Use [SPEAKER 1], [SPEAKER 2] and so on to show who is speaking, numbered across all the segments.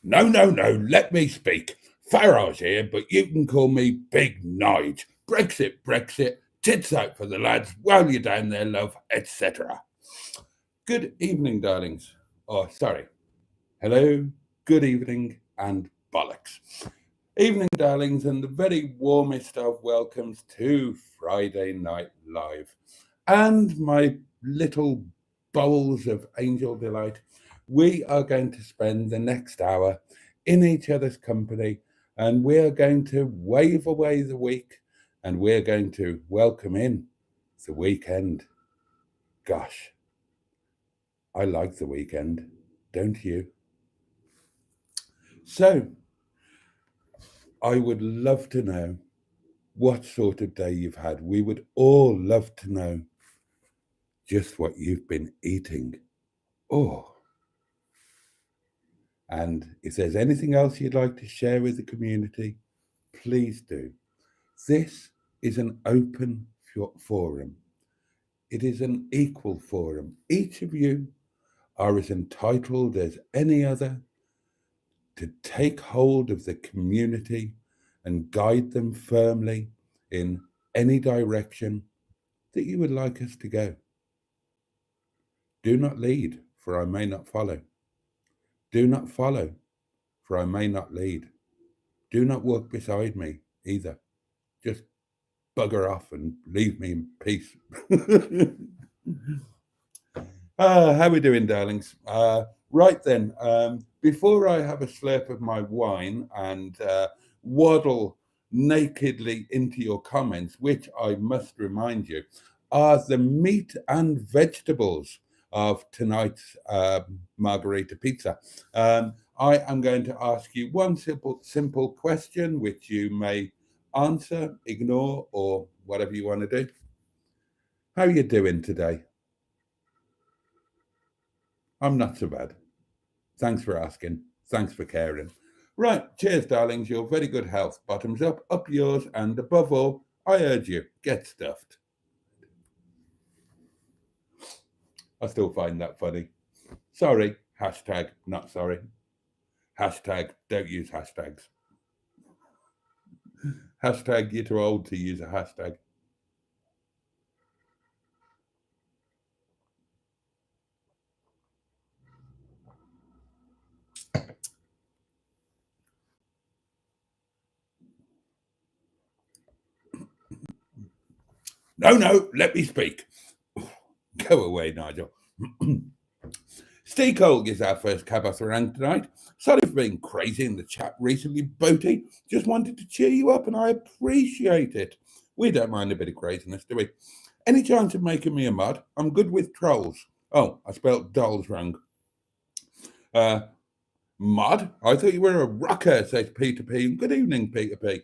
[SPEAKER 1] No, no, no, let me speak. Farrow's here, but you can call me Big Nige. Brexit, Brexit, tits out for the lads, while you're down there, love, etc. Good evening, darlings. Oh, sorry. Hello, good evening, and bollocks. Evening, darlings, and the very warmest of welcomes to Friday Night Live. And my little bowls of angel delight, we are going to spend the next hour in each other's company, and we're going to wave away the week, and we're going to welcome in the weekend. Gosh, I like the weekend, don't you? So, I would love to know what sort of day you've had. We would all love to know just what you've been eating. Oh, and if there's anything else you'd like to share with the community, please do. This is an open forum. It is an equal forum. Each of you are as entitled as any other to take hold of the community and guide them firmly in any direction that you would like us to go. Do not lead, for I may not follow. Do not follow, for I may not lead. Do not walk beside me either. Just bugger off and leave me in peace. How we doing, darlings? Right then, before I have a slurp of my wine and waddle nakedly into your comments, which I must remind you are the meat and vegetables of tonight's margarita pizza. I am going to ask you one simple question, which you may answer, ignore, or whatever you want to do. How are you doing today? I'm not so bad. Thanks for asking. Thanks for caring. Right, cheers, darlings. Your very good health. Bottoms up yours, and above all, I urge you, get stuffed. I still find that funny. Sorry, hashtag not sorry. Hashtag don't use hashtags. Hashtag you're too old to use a hashtag. No, no, let me speak. Go away, Nigel. Stay cold is our first cab off the rank tonight. Sorry for being crazy in the chat recently, Boaty. Just wanted to cheer you up, and I appreciate it. We don't mind a bit of craziness, do we? Any chance of making me a mod? I'm good with trolls. Oh, I spelled dolls wrong. Mod? I thought you were a rocker, says Peter P. Good evening, Peter P.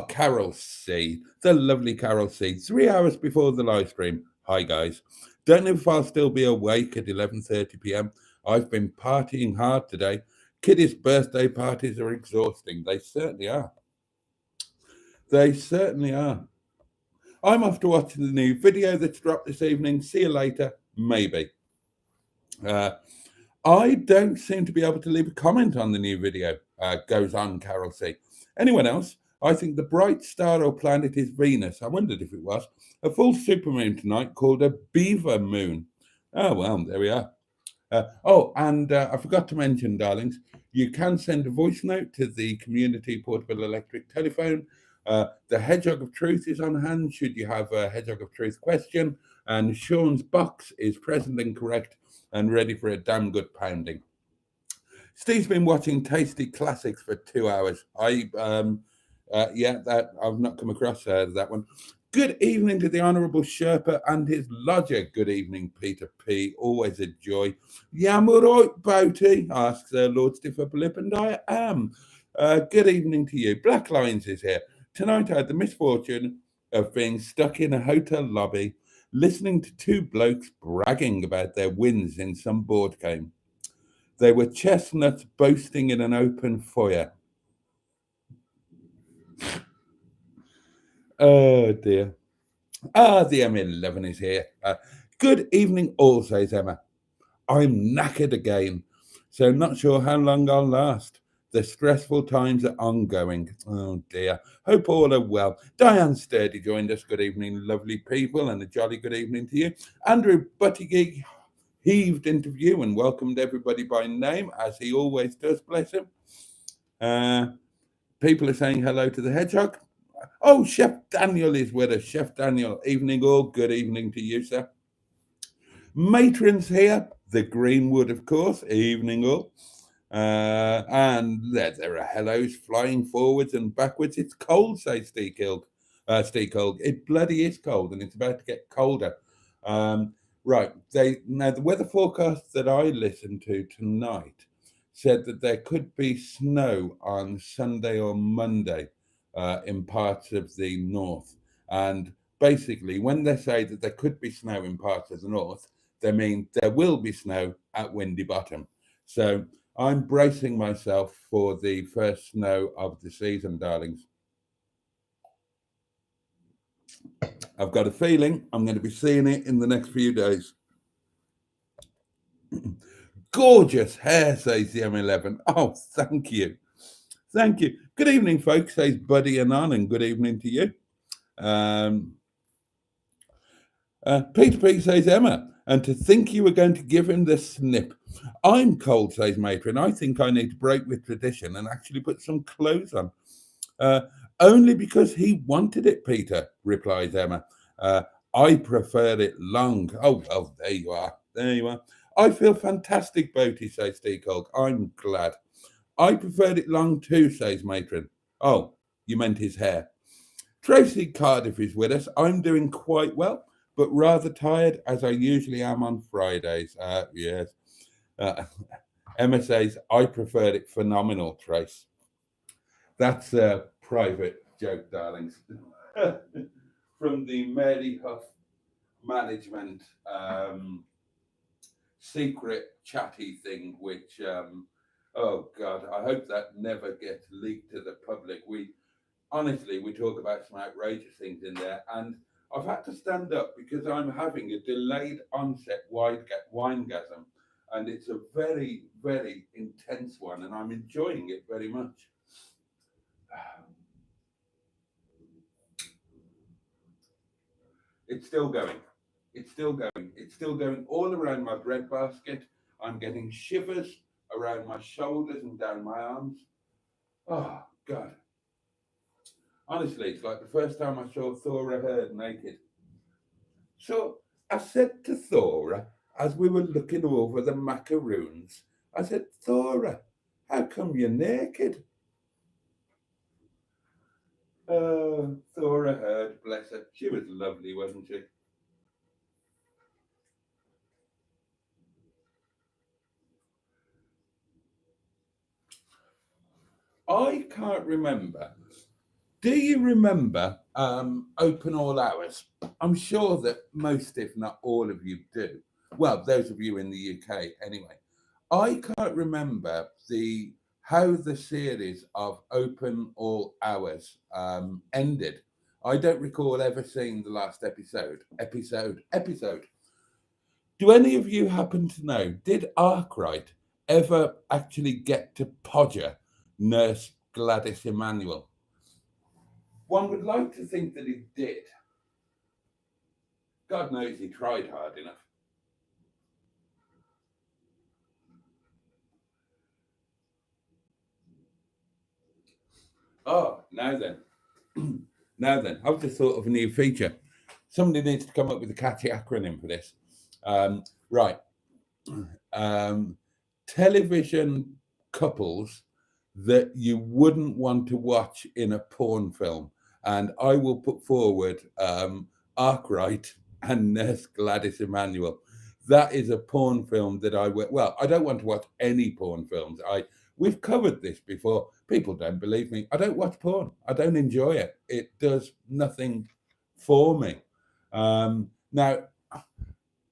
[SPEAKER 1] Carol C. The lovely Carol C. 3 hours before the live stream. Hi, guys. Don't know if I'll still be awake at 11:30 p.m. I've been partying hard today. Kitty's birthday parties are exhausting. They certainly are. They certainly are. I'm off to watch the new video that's dropped this evening. See you later. Maybe. I don't seem to be able to leave a comment on the new video, goes on Carol C. Anyone else? I think the bright star or planet is Venus. I wondered if it was. A full supermoon tonight called a beaver moon. Oh, well, there we are. And I forgot to mention, darlings, you can send a voice note to the Community Portable Electric Telephone. The Hedgehog of Truth is on hand should you have a Hedgehog of Truth question. And Sean's box is present and correct and ready for a damn good pounding. Steve's been watching Tasty Classics for 2 hours. That I've not come across that one. Good evening to the Honourable Sherpa and his lodger. Good evening, Peter P. Always a joy. Yeah, I'm all right, Boaty, asks Lord Stifferblip, and I am. Good evening to you. Black Lions is here. Tonight I had the misfortune of being stuck in a hotel lobby listening to two blokes bragging about their wins in some board game. They were chestnuts boasting in an open foyer. Oh dear. The M11 is here. Good evening all, says Emma. I'm knackered again, so not sure how long I'll last. The stressful times are ongoing. Oh dear. Hope all are well. Diane Sturdy joined us. Good evening, lovely people, and a jolly good evening to you. Andrew Buttigieg heaved into view and welcomed everybody by name, as he always does, bless him. People are saying hello to the hedgehog. Oh, Chef Daniel is with us. Chef Daniel, evening all. Good evening to you, sir. Matron's here. The Greenwood, of course. Evening all. And there are hellos flying forwards and backwards. It's cold, says Steve Kilg. It bloody is cold, and it's about to get colder. Right. Now the weather forecast that I listened to tonight said that there could be snow on Sunday or Monday in parts of the north. And basically, when they say that there could be snow in parts of the north, they mean there will be snow at Windy Bottom. So I'm bracing myself for the first snow of the season, darlings. I've got a feeling I'm going to be seeing it in the next few days. Gorgeous hair, says the M11. Oh, thank you. Thank you. Good evening, folks, says Buddy Anon, and good evening to you. Peter P says Emma, and to think you were going to give him the snip. I'm cold, says Matron. I think I need to break with tradition and actually put some clothes on. Only because he wanted it, Peter, replies Emma. I prefer it long. Oh, well, there you are. There you are. I feel fantastic, Boaty, says Steve Colk. I'm glad. I preferred it long too, says Matron. Oh, you meant his hair. Tracy Cardiff is with us. I'm doing quite well, but rather tired, as I usually am on Fridays. Yes. Emma says, I preferred it phenomenal, Trace. That's a private joke, darlings. From the Mary Huff management secret chatty thing, which, oh God, I hope that never gets leaked to the public. We talk about some outrageous things in there, and I've had to stand up because I'm having a delayed onset winegasm, and it's a very, very intense one, and I'm enjoying it very much. It's still going. It's still going. It's still going all around my breadbasket. I'm getting shivers around my shoulders and down my arms. Oh, God. Honestly, it's like the first time I saw Thora Hird naked. So I said to Thora, as we were looking over the macaroons, I said, Thora, how come you're naked? Oh, Thora Hird, bless her. She was lovely, wasn't she? I can't remember. Do you remember open all hours? I'm sure that most, if not all of you do. Well, those of you in the UK anyway. I can't remember how the series of open all hours ended. I don't recall ever seeing the last episode. Do any of you happen to know, did Arkwright ever actually get to podger Nurse Gladys Emanuel? One would like to think that he did. God knows he tried hard enough. Oh, now then. Now then, I've just thought of a new feature. Somebody needs to come up with a catchy acronym for this. Right. Um, television couples that you wouldn't want to watch in a porn film. And I will put forward Arkwright and Nurse Gladys Emanuel. That is a porn film that well, I don't want to watch any porn films. We've covered this before. People don't believe me. I don't watch porn. I don't enjoy it. It does nothing for me. Now,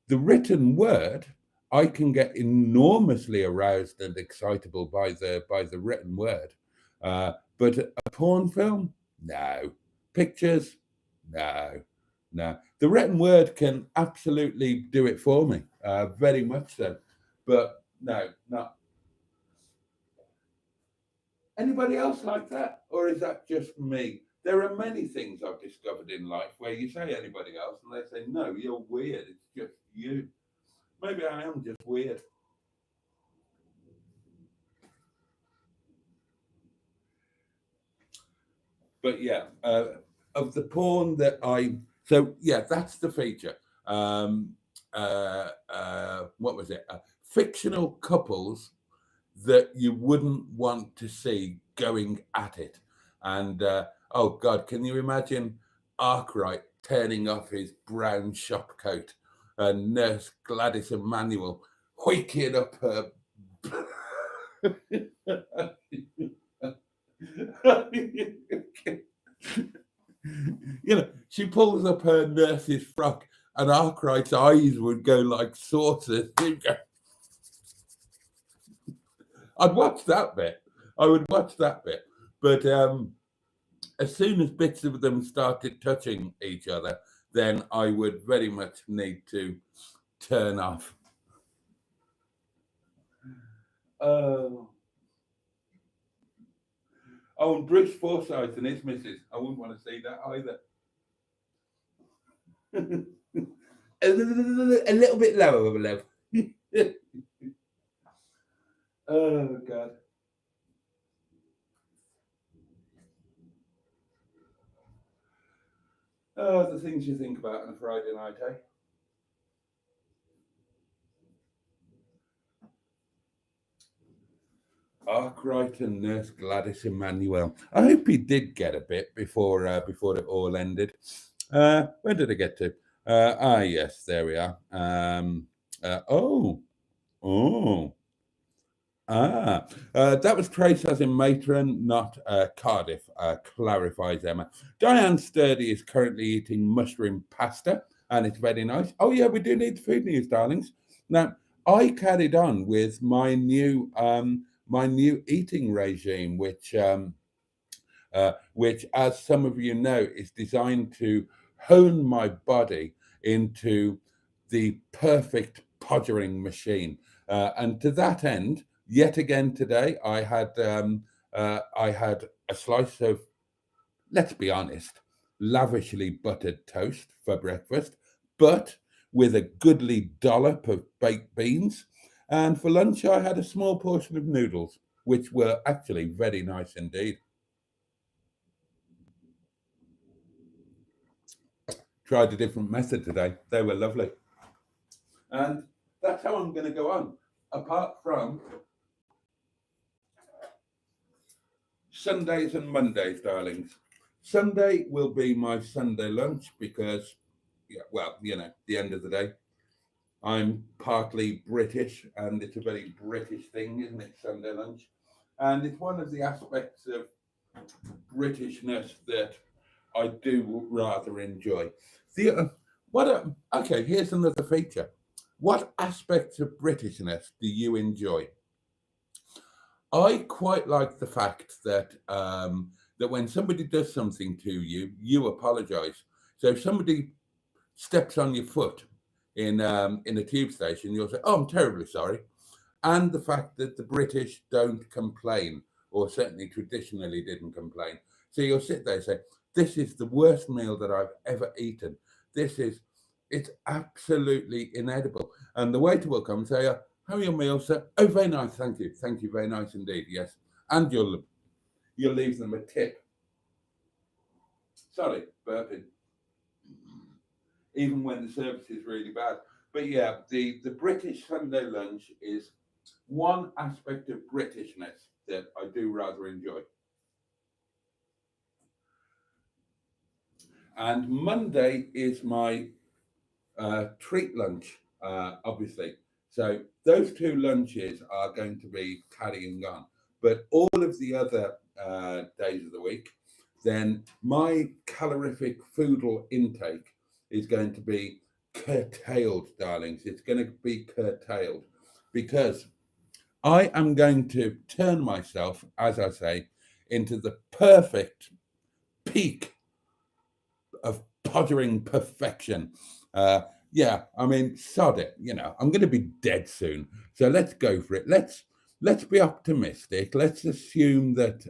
[SPEAKER 1] the written word, I can get enormously aroused and excitable by the written word. But a porn film, no. Pictures, no. No. The written word can absolutely do it for me, very much so. But no, not. Anybody else like that? Or is that just me? There are many things I've discovered in life where you say anybody else and they say, no, you're weird. It's just you. Maybe I am just weird. But yeah, of the porn that so yeah, that's the feature. What was it? Fictional couples that you wouldn't want to see going at it. And oh God, can you imagine Arkwright turning off his brown shop coat and Nurse Gladys Emanuel hoiking up her. She pulls up her nurse's frock and Arkwright's eyes would go like saucers. I'd watch that bit. I would watch that bit. But as soon as bits of them started touching each other, then I would very much need to turn off. Oh, and Bruce Forsyth and his missus. I wouldn't want to see that either. A little bit lower, love. Oh, God. Oh, the things you think about on a Friday night, eh? Arkwright and Nurse Gladys Emanuel. I hope he did get a bit before it all ended. Where did I get to? Yes, there we are. That was Trace as in matron, not Cardiff, clarifies Emma. Diane Sturdy is currently eating mushroom pasta, and it's very nice. Oh, yeah, we do need the food news, darlings. Now, I carried on with my new eating regime, which, as some of you know, is designed to hone my body into the perfect podgering machine. And to that end, yet again today, I had a slice of, let's be honest, lavishly buttered toast for breakfast, but with a goodly dollop of baked beans. And for lunch, I had a small portion of noodles, which were actually very nice indeed. Tried a different method today. They were lovely. And that's how I'm going to go on. Apart from Sundays and Mondays, darlings. Sunday will be my Sunday lunch because, yeah, well, the end of the day, I'm partly British and it's a very British thing, isn't it, Sunday lunch? And it's one of the aspects of Britishness that I do rather enjoy. Okay, here's another feature. What aspects of Britishness do you enjoy? I quite like the fact that that when somebody does something to you, you apologise. So if somebody steps on your foot in a tube station, you'll say, "Oh, I'm terribly sorry," and the fact that the British don't complain, or certainly traditionally didn't complain. So you'll sit there and say, "This is the worst meal that I've ever eaten. It's absolutely inedible." And the waiter will come and say, "How are your meals, sir?" "Oh, very nice, thank you very nice indeed, yes." And you'll leave them a tip Sorry, burping. Even when the service is really bad. But yeah, the British Sunday lunch is one aspect of Britishness that I do rather enjoy. And Monday is my treat lunch, obviously. So those two lunches are going to be carrying on. But all of the other days of the week, then my calorific foodal intake is going to be curtailed, darlings. It's going to be curtailed because I am going to turn myself, as I say, into the perfect peak of pottering perfection. Yeah, I mean, sod it. I'm going to be dead soon, so let's go for it. Let's be optimistic. Let's assume that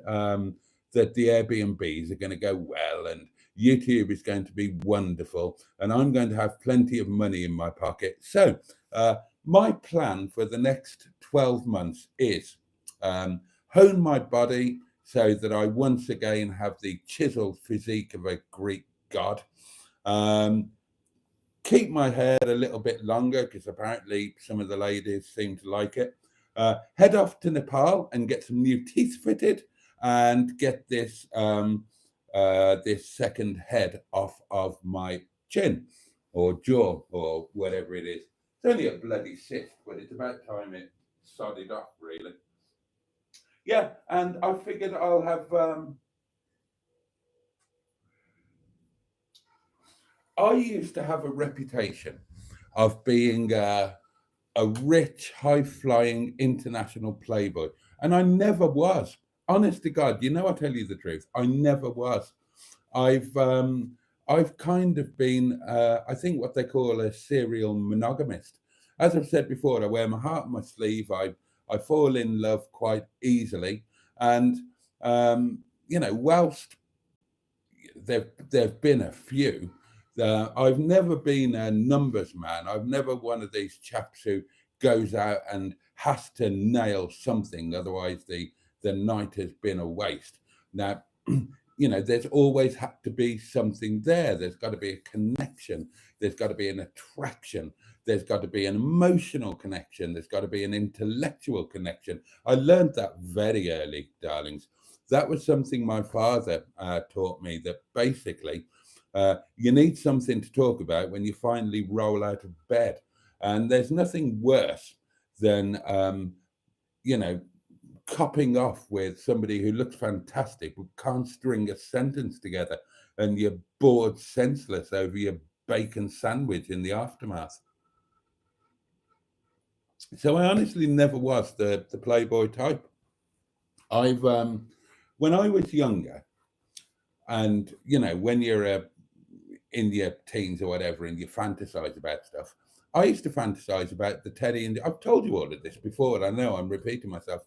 [SPEAKER 1] that the Airbnbs are going to go well, and YouTube is going to be wonderful, and I'm going to have plenty of money in my pocket. So, my plan for the next 12 months is hone my body so that I once again have the chiseled physique of a Greek god. Keep my hair a little bit longer because apparently some of the ladies seem to like it. Head off to Nepal and get some new teeth fitted and get this this second head off of my chin or jaw or whatever it is. It's only a bloody cyst, but it's about time it sodded off, really. Yeah, and I figured I'll have. I used to have a reputation of being a rich, high flying international playboy. And I never was. Honest to God, I'll tell you the truth. I never was. I've kind of been, I think, what they call a serial monogamist. As I've said before, I wear my heart on my sleeve. I fall in love quite easily. And, whilst there've been a few, I've never been a numbers man. I've never one of these chaps who goes out and has to nail something, otherwise the night has been a waste. Now, there's always had to be something there. There's got to be a connection. There's got to be an attraction. There's got to be an emotional connection. There's got to be an intellectual connection. I learned that very early, darlings. That was something my father taught me, that basically you need something to talk about when you finally roll out of bed. And there's nothing worse than, copping off with somebody who looks fantastic but can't string a sentence together, and you're bored senseless over your bacon sandwich in the aftermath. So I honestly never was the playboy type. I've when I was younger, and when you're in your teens or whatever, and you fantasize about stuff, I used to fantasize about the Teddy, and I've told you all of this before, and I know I'm repeating myself,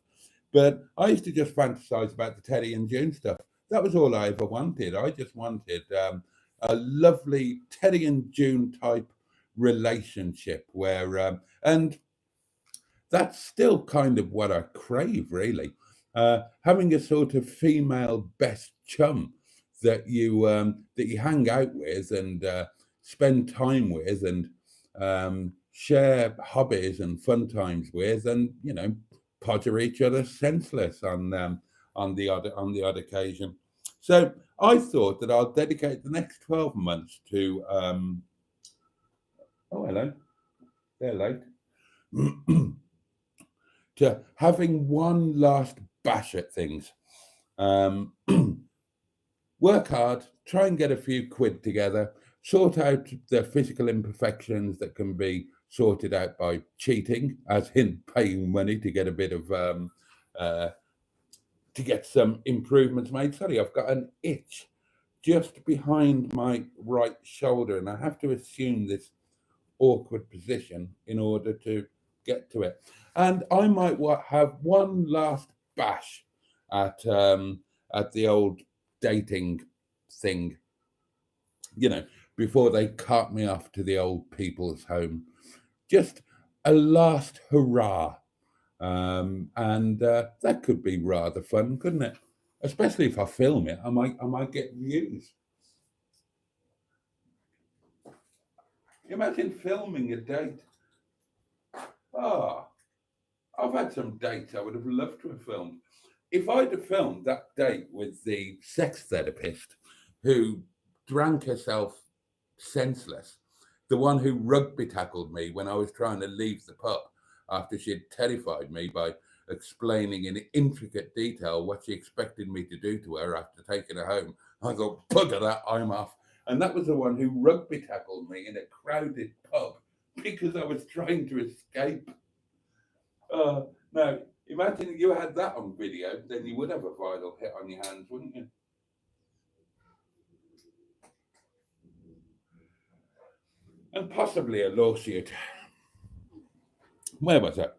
[SPEAKER 1] but I used to just fantasize about the Teddy and June stuff. That was all I ever wanted. I just wanted a lovely Teddy and June type relationship where, and that's still kind of what I crave, really. Having a sort of female best chum that you hang out with and spend time with and share hobbies and fun times with, and podger each other senseless on the odd occasion. So I thought that I'll dedicate the next 12 months to oh, hello, they're late. To having one last bash at things. Work hard, try and get a few quid together, sort out the physical imperfections that can be sorted out by cheating, as in paying money to get a bit of to get some improvements made. Sorry, I've got an itch just behind my right shoulder, and I have to assume this awkward position in order to get to it. And I might have one last bash at the old dating thing, before they cart me off to the old people's home. Just a last hurrah. And that could be rather fun, couldn't it? Especially if I film it, I might get views. Imagine filming a date. Ah, I've had some dates I would have loved to have filmed. If I'd have filmed that date with the sex therapist who drank herself senseless, the one who rugby tackled me when I was trying to leave the pub after she had terrified me by explaining in intricate detail what she expected me to do to her after taking her home, I thought, bugger that, I'm off. And that was the one who rugby tackled me in a crowded pub because I was trying to escape. Now, imagine if you had that on video, then you would have a viral hit on your hands, wouldn't you? And possibly a lawsuit. Where was it?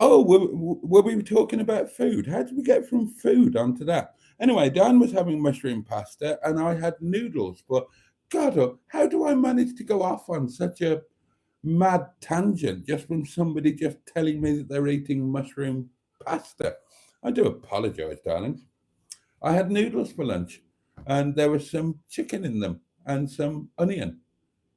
[SPEAKER 1] Were we talking about food? How did we get from food onto that? Anyway, Dan was having mushroom pasta and I had noodles. But God, how do I manage to go off on such a mad tangent just from somebody just telling me that they're eating mushroom pasta? I do apologize, darlings. I had noodles for lunch and there was some chicken in them and some onion.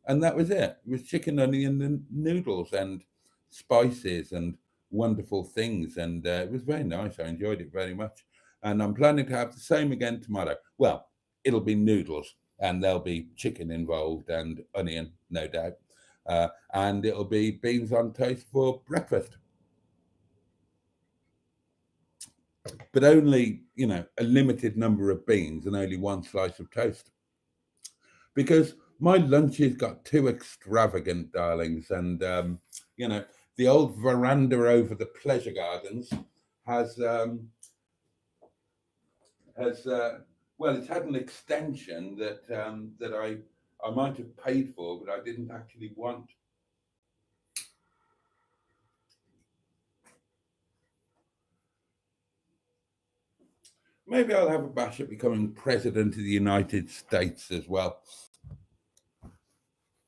[SPEAKER 1] And that was it. It was chicken, onion, and noodles and spices and wonderful things. And it was very nice. I enjoyed it very much. And I'm planning to have the same again tomorrow. Well, it'll be noodles and there'll be chicken involved and onion, no doubt. And it'll be beans on toast for breakfast. But only, a limited number of beans and only one slice of toast. Because my lunches got too extravagant, darlings. And, the old veranda over the pleasure gardens has it's had an extension that I might have paid for, but I didn't actually want. Maybe I'll have a bash at becoming president of the United States as well.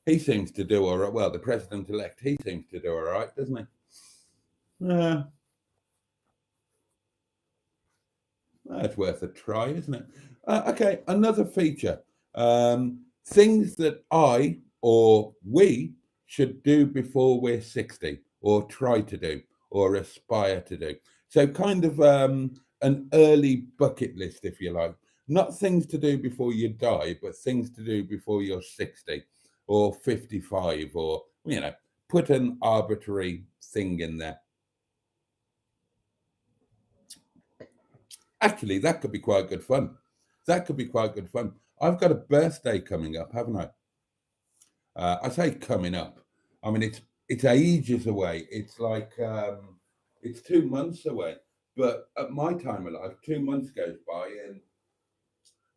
[SPEAKER 1] He seems to do all right. Well, the president-elect, he seems to do all right, doesn't he? That's worth a try, isn't it? Okay, another feature. Things that I or we should do before we're 60, or try to do, or aspire to do. So kind of an early bucket list, if you like. Not things to do before you die, but things to do before you're 60 or 55, or, put an arbitrary thing in there. Actually, that could be quite good fun. I've got a birthday coming up, haven't I? I say coming up. I mean, it's ages away. It's like it's 2 months away. But at my time of life, 2 months goes by in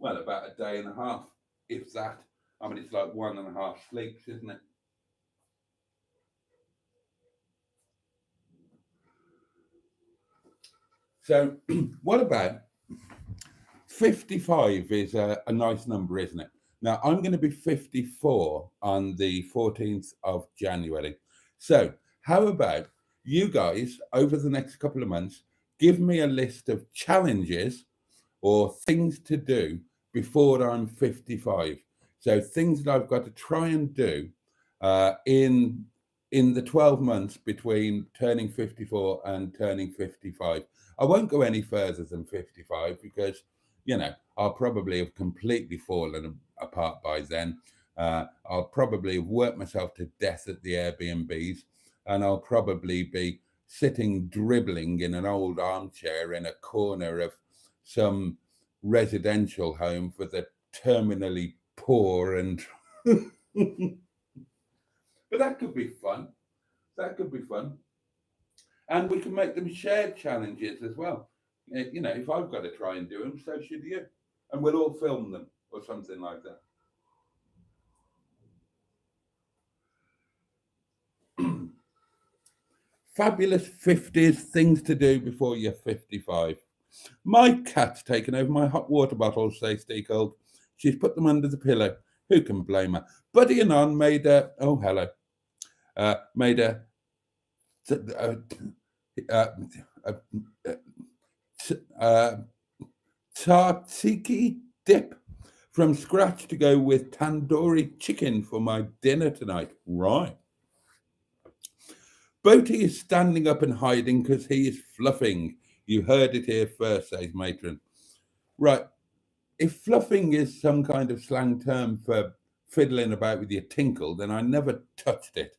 [SPEAKER 1] about a day and a half, if that. I mean, it's like 1.5 sleeps, isn't it? So, what about 55 is a nice number, isn't it? Now, I'm going to be 54 on the 14th of January. So, how about you guys, over the next couple of months, give me a list of challenges or things to do before I'm 55. So, things that I've got to try and do in the 12 months between turning 54 and turning 55. I won't go any further than 55 because, I'll probably have completely fallen apart by then. I'll probably have worked myself to death at the Airbnbs, and I'll probably be sitting dribbling in an old armchair in a corner of some residential home for the terminally poor. And but that could be fun. And we can make them shared challenges as well. If I've got to try and do them, so should you. And we'll all film them or something like that. Fabulous 50s things to do before you're 55. My cat's taken over my hot water bottles, says Steakold. She's put them under the pillow. Who can blame her? Buddy and on made a, oh, hello, made a tzatziki dip From scratch to go with tandoori chicken for my dinner tonight. Right. Boaty is standing up and hiding because he is fluffing. You heard it here first, says matron. Right. If fluffing is some kind of slang term for fiddling about with your tinkle, then I never touched it.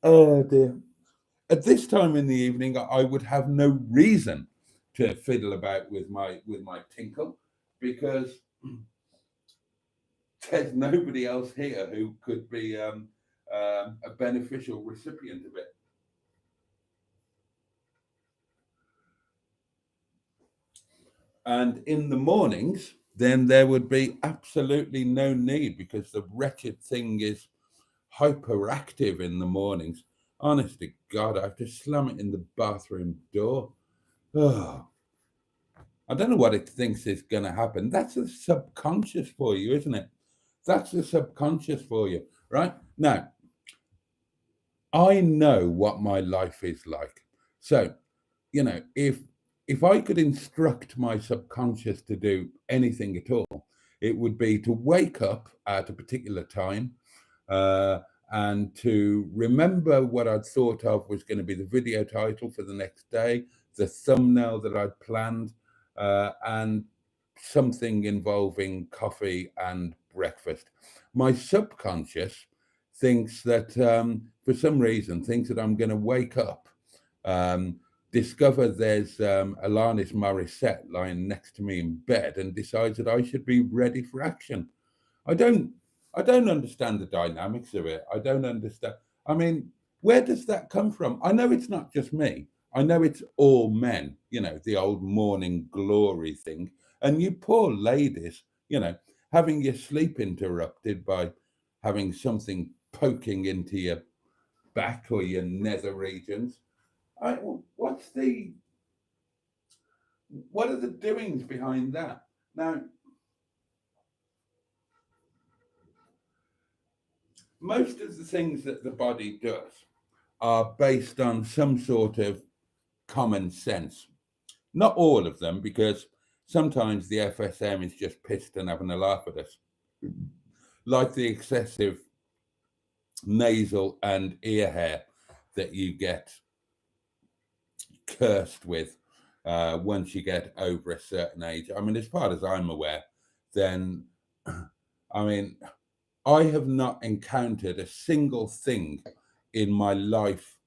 [SPEAKER 1] Oh dear. At this time in the evening, I would have no reason to fiddle about with my tinkle because there's nobody else here who could be a beneficial recipient of it. And in the mornings, then there would be absolutely no need because the wretched thing is hyperactive in the mornings. Honest to God, I have to slam it in the bathroom door. Oh, I don't know what it thinks is going to happen. That's the subconscious for you, isn't it? That's the subconscious for you, right? Now, I know what my life is like. So, if I could instruct my subconscious to do anything at all, it would be to wake up at a particular time, uh, and to remember what I'd thought of was going to be the video title for the next day, the thumbnail that I'd planned, and something involving coffee and breakfast. My subconscious thinks that, for some reason, thinks that I'm going to wake up, um, discover there's Alanis Morissette lying next to me in bed, and decides that I should be ready for action. I don't I don't understand the dynamics of it. I don't understand. I mean, where does that come from? I know it's not just me. I know it's all men, the old morning glory thing. And you poor ladies, having your sleep interrupted by having something poking into your back or your nether regions. I, what's the what are the doings behind that? Now, most of the things that the body does are based on some sort of common sense. Not all of them, because sometimes the FSM is just pissed and having a laugh at us, like the excessive nasal and ear hair that you get cursed with once you get over a certain age. I mean, as far as I'm aware, then, I mean, I have not encountered a single thing in my life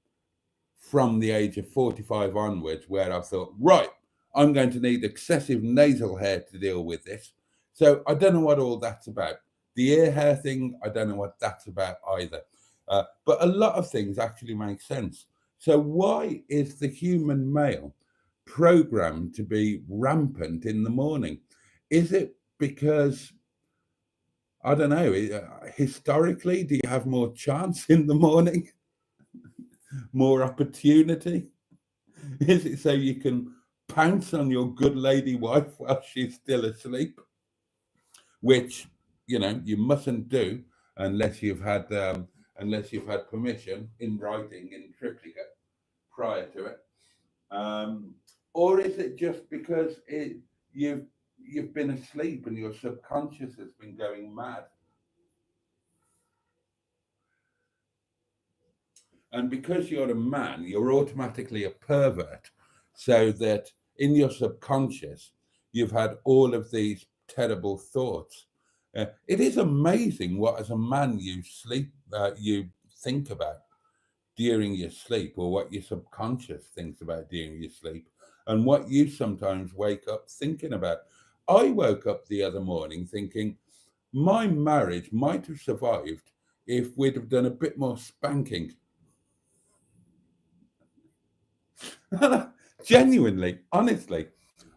[SPEAKER 1] from the age of 45 onwards where I thought, right, I'm going to need excessive nasal hair to deal with this. So I don't know what all that's about. The ear hair thing, I don't know what that's about either. But a lot of things actually make sense. So why is the human male programmed to be rampant in the morning? Is it because, I don't know, historically, do you have more chance in the morning, more opportunity? Is it so you can pounce on your good lady wife while she's still asleep? Which, you mustn't do unless you've had permission in writing in triplicate prior to it. Um, or is it just because you've been asleep and your subconscious has been going mad? And because you're a man, you're automatically a pervert, so that in your subconscious, you've had all of these terrible thoughts. It is amazing what, as a man, you think about during your sleep, or what your subconscious thinks about during your sleep, and what you sometimes wake up thinking about. I woke up the other morning thinking my marriage might have survived if we'd have done a bit more spanking. Genuinely, honestly,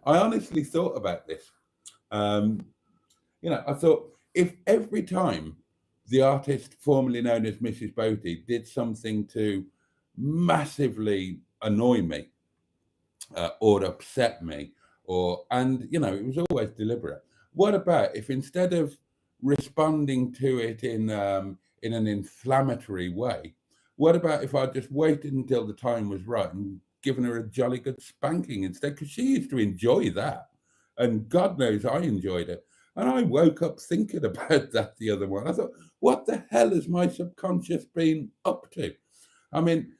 [SPEAKER 1] I honestly thought about this. Um, I thought, if every time the artist formerly known as Mrs. Boaty did something to massively annoy me, or upset me, it was always deliberate. What about if, instead of responding to it in an inflammatory way, what about if I just waited until the time was right and given her a jolly good spanking instead, because she used to enjoy that. And God knows I enjoyed it. And I woke up thinking about that the other morning. I thought, what the hell has my subconscious been up to? I mean,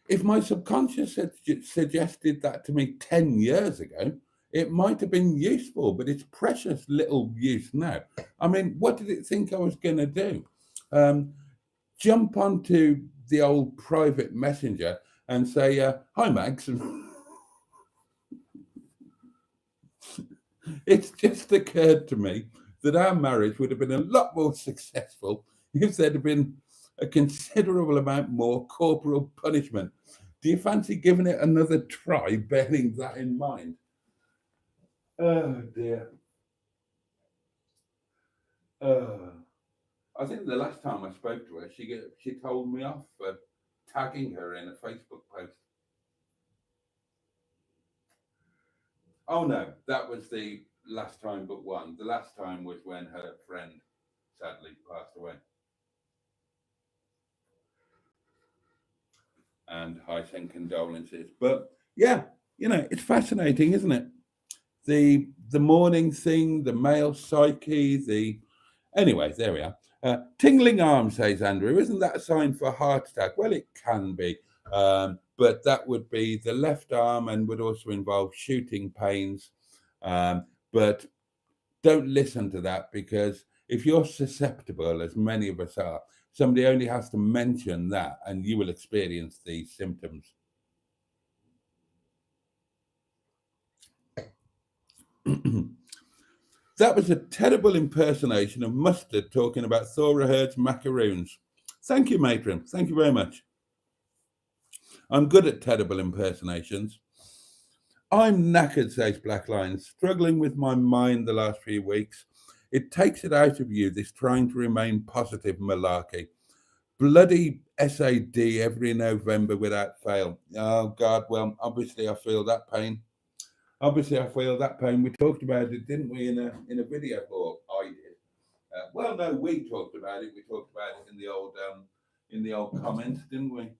[SPEAKER 1] if my subconscious had suggested that to me 10 years ago, it might have been useful, but it's precious little use now. I mean, what did it think I was going to do? Jump onto the old private messenger and say, hi, Max. It's just occurred to me that our marriage would have been a lot more successful if there'd have been a considerable amount more corporal punishment. Do you fancy giving it another try, bearing that in mind? Oh, dear. I think the last time I spoke to her, she told me off for tagging her in a Facebook post. Oh no, that was the last time but one. The last time was when her friend sadly passed away. And I send condolences. But yeah, it's fascinating, isn't it? The morning thing, the male psyche, anyway, there we are. Tingling arm, says Andrew. Isn't that a sign for a heart attack? Well, it can be. But that would be the left arm and would also involve shooting pains. But don't listen to that, because if you're susceptible, as many of us are, somebody only has to mention that and you will experience these symptoms. That was a terrible impersonation of Mustard talking about Thora Hurd's macaroons. Thank you, matron. Thank you very much. I'm good at terrible impersonations. I'm knackered, says Black Lion, struggling with my mind the last few weeks. It takes it out of you, this trying to remain positive malarkey. Bloody SAD every November without fail. Oh, God, well, obviously I feel that pain. We talked about it, didn't we, in a video, or I did. Well, no, we talked about it. We talked about it in the old comments, didn't we?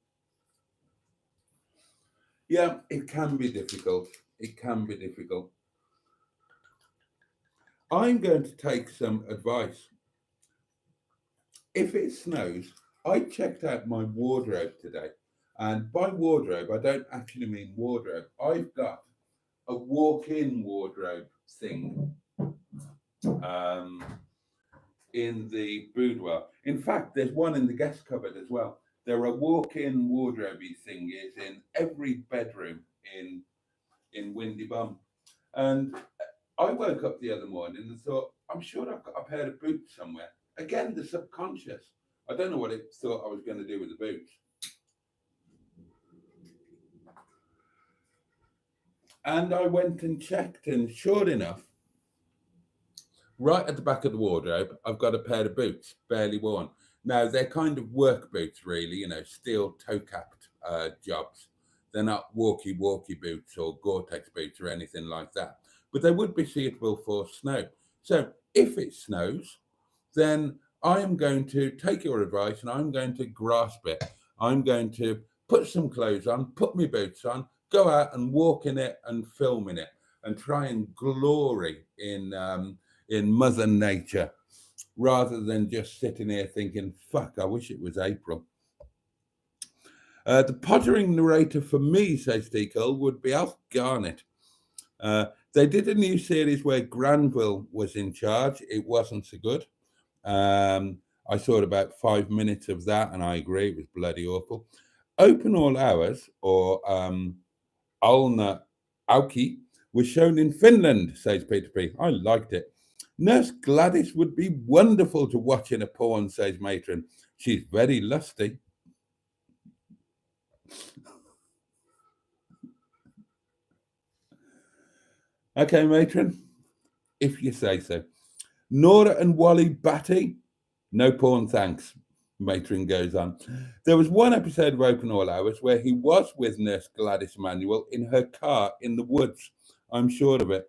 [SPEAKER 1] Yeah, it can be difficult. I'm going to take some advice. If it snows, I checked out my wardrobe today. And by wardrobe, I don't actually mean wardrobe. I've got a walk-in wardrobe thing in the boudoir. In fact, there's one in the guest cupboard as well. There are walk-in wardrobe-y thingies in every bedroom in Windy Bum. And I woke up the other morning and thought, I'm sure I've got a pair of boots somewhere. Again, the subconscious. I don't know what it thought I was going to do with the boots. And I went and checked, and sure enough, right at the back of the wardrobe, I've got a pair of boots, barely worn. Now, they're kind of work boots, really, steel toe-capped jobs. They're not walkie-walkie boots or Gore-Tex boots or anything like that. But they would be suitable for snow. So if it snows, then I am going to take your advice and I'm going to grasp it. I'm going to put some clothes on, put my boots on, go out and walk in it and film in it and try and glory in Mother Nature, rather than just sitting here thinking, fuck, I wish it was April. The pottering narrator for me, says Deacle, would be Alf Garnett. They did a new series where Granville was in charge. It wasn't so good. I saw about 5 minutes of that, and I agree, it was bloody awful. Open All Hours, or Alna Auki, was shown in Finland, says Peter P. I liked it. Nurse Gladys would be wonderful to watch in a porn, says Matron. She's very lusty. Okay, Matron, if you say so. Nora and Wally Batty, no porn, thanks. Matron goes on. There was one episode of Open All Hours where he was with Nurse Gladys Manuel in her car in the woods. I'm sure of it.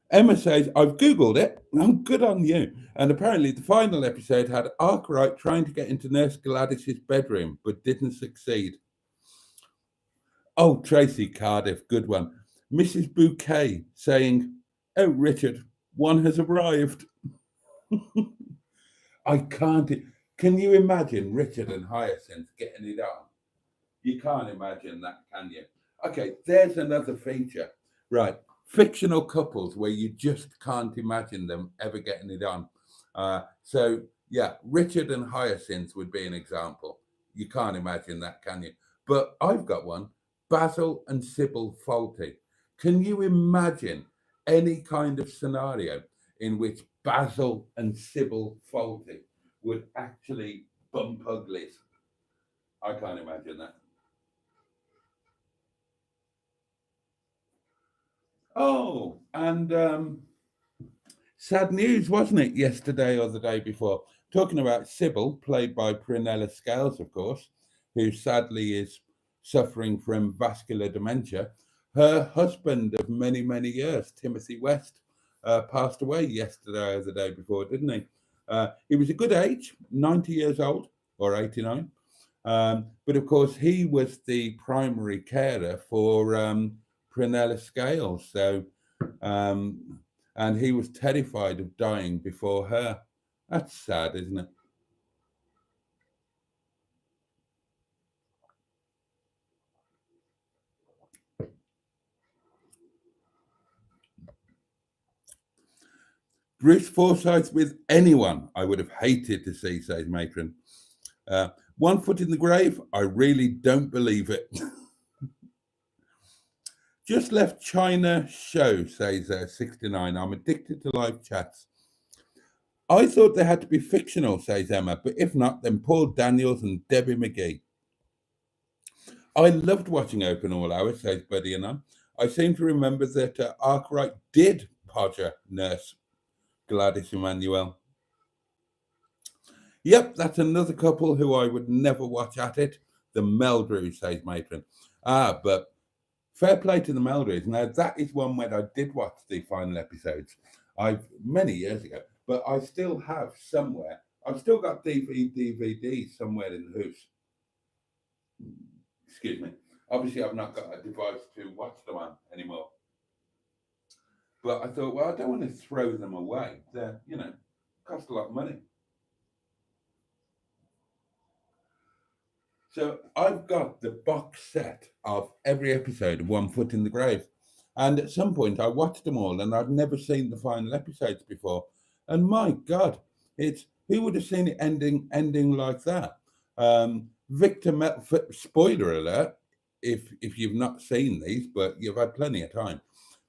[SPEAKER 1] Emma says, I've Googled it. Oh, good on you. And apparently the final episode had Arkwright trying to get into Nurse Gladys's bedroom, but didn't succeed. Oh, Tracy Cardiff, good one. Mrs. Bouquet saying, "Oh, Richard, one has arrived." I can't. Can you imagine Richard and Hyacinth getting it on? You can't imagine that, can you? Okay, there's another feature. Right. Fictional couples where you just can't imagine them ever getting it on. So, yeah, Richard and Hyacinth would be an example. You can't imagine that, can you? But I've got one, Basil and Sybil Fawlty. Can you imagine any kind of scenario in which Basil and Sybil Fawlty would actually bump uglies? I can't imagine that. Oh, and sad news, wasn't it, yesterday or the day before? Talking about Sybil, played by Prunella Scales, of course, who sadly is suffering from vascular dementia. Her husband of many, many years, Timothy West, passed away yesterday or the day before, didn't he? He was a good age, 90 years old or 89. But of course, he was the primary carer for Prunella Scales. So, and he was terrified of dying before her. That's sad, isn't it? Bruce Forsyth with anyone I would have hated to see, says Matron. One foot in the grave, I really don't believe it. Just left China show, says 69. I'm addicted to live chats. I thought they had to be fictional, says Emma, but if not, then Paul Daniels and Debbie McGee. I loved watching Open All Hours, says Buddy and I seem to remember that Arkwright did podger nurse Gladys Emmanuel. Yep, that's another couple who I would never watch at it. The Meldrews, says Matron. But fair play to the Meldrews. Now, that is one where I did watch the final episodes. Many years ago, but I still have somewhere. I've still got DVD somewhere in the house. Excuse me. Obviously, I've not got a device to watch them on anymore. But I thought, well, I don't want to throw them away. They're, cost a lot of money. So I've got the box set of every episode of One Foot in the Grave. And at some point I watched them all and I'd never seen the final episodes before. And my God, who would have seen it ending like that? Spoiler alert, if you've not seen these, but you've had plenty of time.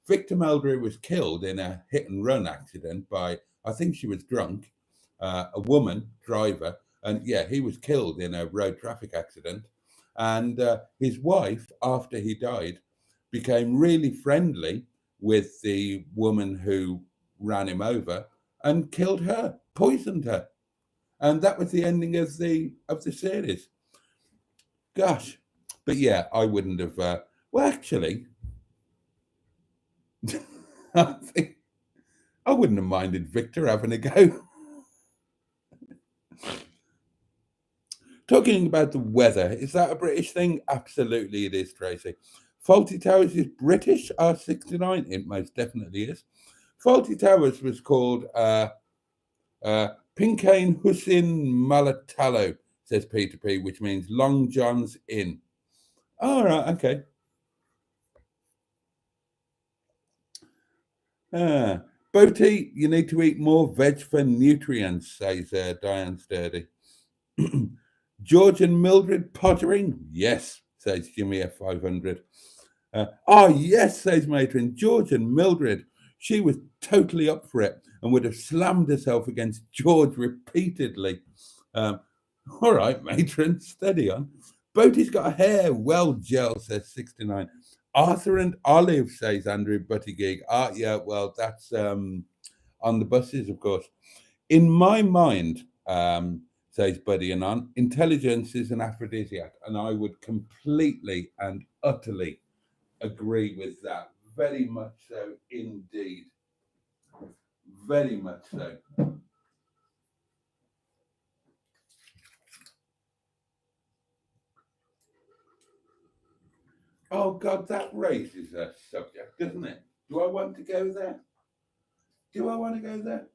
[SPEAKER 1] Victor Meldrew was killed in a hit and run accident by, I think she was drunk, a woman driver. And yeah, he was killed in a road traffic accident. And his wife, after he died, became really friendly with the woman who ran him over and killed her, poisoned her. And that was the ending of the series. Gosh. But yeah, I wouldn't have well actually I think I wouldn't have minded Victor having a go. Talking about the weather, is that a British thing? Absolutely it is, Tracy. Faulty Towers is British, R69? It most definitely is. Faulty Towers was called Pinkane Hussein Malatalo, says Peter P, which means Long John's Inn. All right, okay. Boaty, you need to eat more veg for nutrients, says Diane Sturdy. George and Mildred pottering? Yes, says Jimmy F500. Yes, says Matron. George and Mildred. She was totally up for it and would have slammed herself against George repeatedly. All right, Matron, steady on. Boaty's got hair. Well, gel, says 69. Arthur and Olive, says Andrew Buttygig. Yeah, well, that's on the buses, of course. In my mind, says Buddy Anon, intelligence is an aphrodisiac, and I would completely and utterly agree with that. Very much so indeed. Very much so. Oh God, that raises a subject, doesn't it? Do I want to go there? Do I want to go there?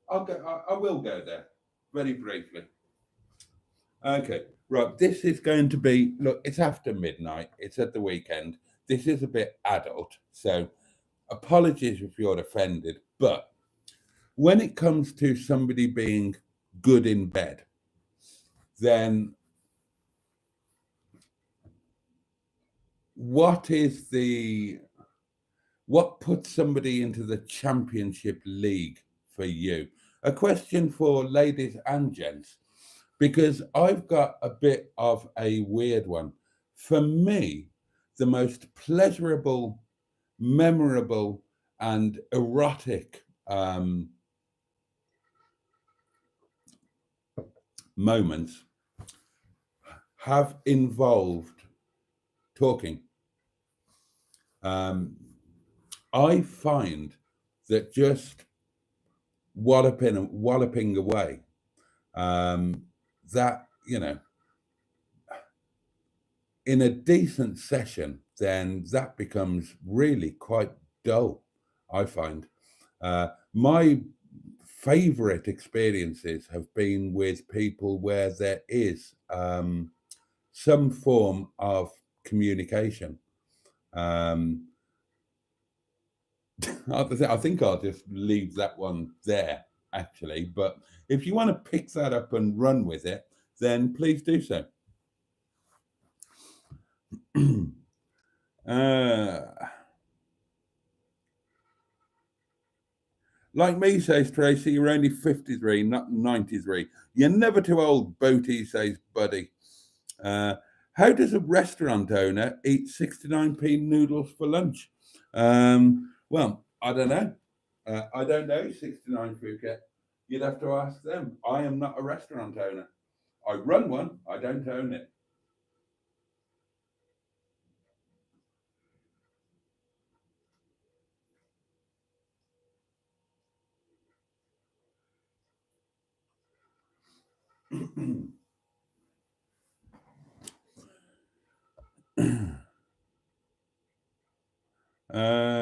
[SPEAKER 1] I'll go. I will go there very briefly. Okay, right. This is going to be. Look, it's after midnight. It's at the weekend. This is a bit adult, so apologies if you're offended. But when it comes to somebody being good in bed, then what is the what puts somebody into the championship league for you? A question for ladies and gents, because I've got a bit of a weird one. For me, the most pleasurable, memorable, and erotic moments have involved talking. I find that just walloping away, that, in a decent session, then that becomes really quite dull, I find. My favorite experiences have been with people where there is some form of communication. Um, I think I'll just leave that one there, actually. But if you want to pick that up and run with it, then please do so. uh, like me, says Tracy, you're only 53, not 93. You're never too old, Boaty, says Buddy. How does a restaurant owner eat 69p noodles for lunch? Well, I don't know. I don't know 69 Phuket. You'd have to ask them. I am not a restaurant owner. I run one, I don't own it.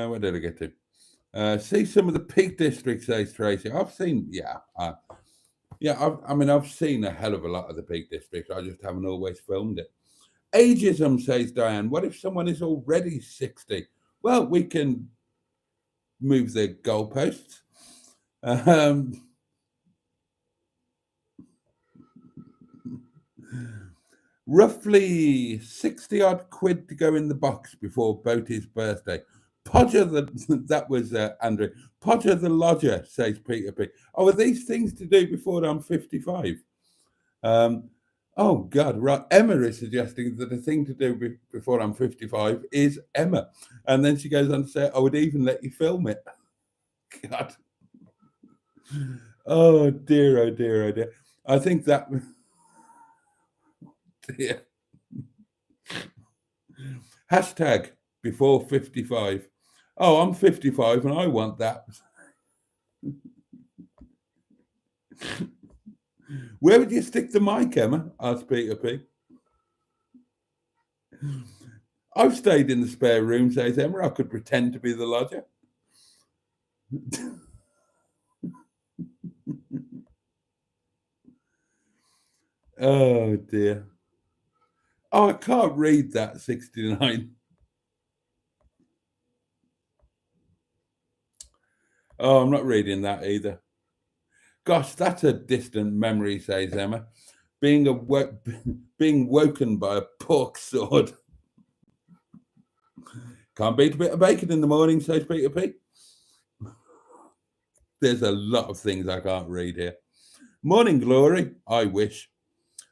[SPEAKER 1] Where did I get to? See some of the Peak District, says Tracy. I've seen, I've seen a hell of a lot of the Peak District. I just haven't always filmed it. Ageism, says Diane. What if someone is already 60? Well, we can move the goalposts. Roughly 60 odd quid to go in the box before Boaty's birthday. Podger that was Andrew. Podger the lodger, says Peter P. Oh, are these things to do before I'm 55? Oh God, right. Emma is suggesting that the thing to do before I'm 55 is Emma. And then she goes on to say, I would even let you film it. God. Oh dear, oh dear, oh dear. I think that dear. Hashtag before 55. Oh, I'm 55 and I want that. Where would you stick the mic, Emma? Asked Peter P. I've stayed in the spare room, says Emma. I could pretend to be the lodger. Oh dear. Oh, I can't read that 69. Oh, I'm not reading that either. Gosh, that's a distant memory, says Emma. Being woken by a pork sword. Can't beat a bit of bacon in the morning, says Peter P. There's a lot of things I can't read here. Morning glory. I wish.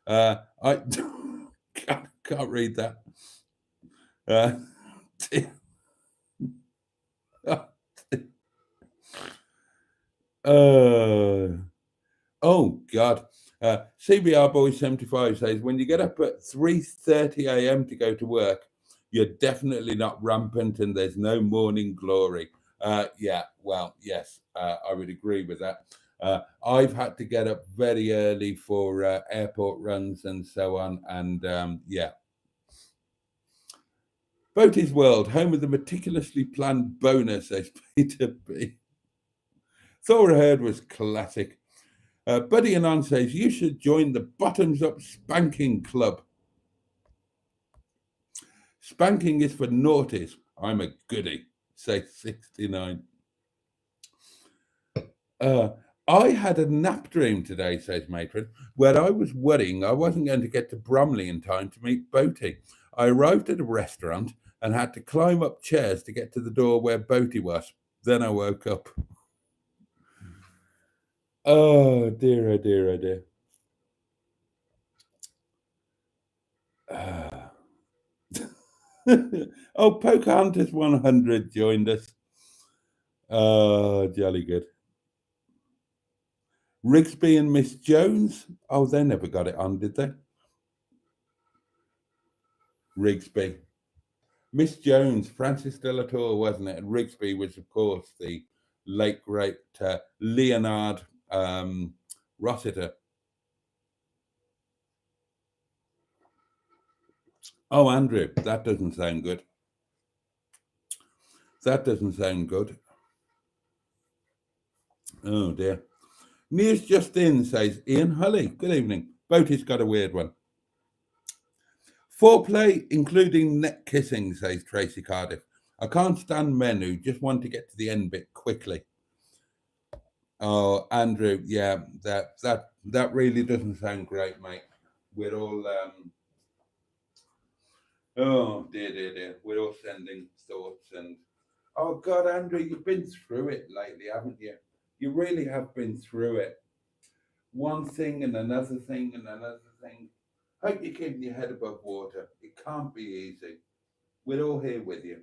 [SPEAKER 1] I can't read that. Oh God. CBR Boy 75 says, when you get up at 3:30 a.m. to go to work, you're definitely not rampant and there's no morning glory. Yeah, well, yes, I would agree with that. I've had to get up very early for airport runs and so on. And yeah. Boaty's World, home of the meticulously planned bonus, says Peter B. Thought I heard was classic. Buddy Anon says, you should join the Bottoms Up Spanking Club. Spanking is for naughties. I'm a goodie, says 69. I had a nap dream today, says Matron, where I was worrying I wasn't going to get to Bromley in time to meet Boaty. I arrived at a restaurant and had to climb up chairs to get to the door where Boaty was. Then I woke up. Oh dear, oh dear, oh dear. Oh, Pocahontas 100 joined us. Oh, jolly good. Rigsby and Miss Jones. Oh, they never got it on, did they? Rigsby. Miss Jones, Francis de la Tour, wasn't it? And Rigsby was, of course, the late, great Leonard Rossiter. Oh, Andrew, that doesn't sound good. That doesn't sound good. Oh, dear. News just in, says Ian Hully. Good evening. Boaty's got a weird one. Foreplay, including neck kissing, says Tracy Cardiff. I can't stand men who just want to get to the end bit quickly. Oh, Andrew, yeah, that really doesn't sound great, mate. We're all oh dear. We're all sending thoughts and oh God, Andrew, you've been through it lately, haven't you? You really have been through it. One thing and another thing and another thing. Hope you're keeping your head above water. It can't be easy. We're all here with you.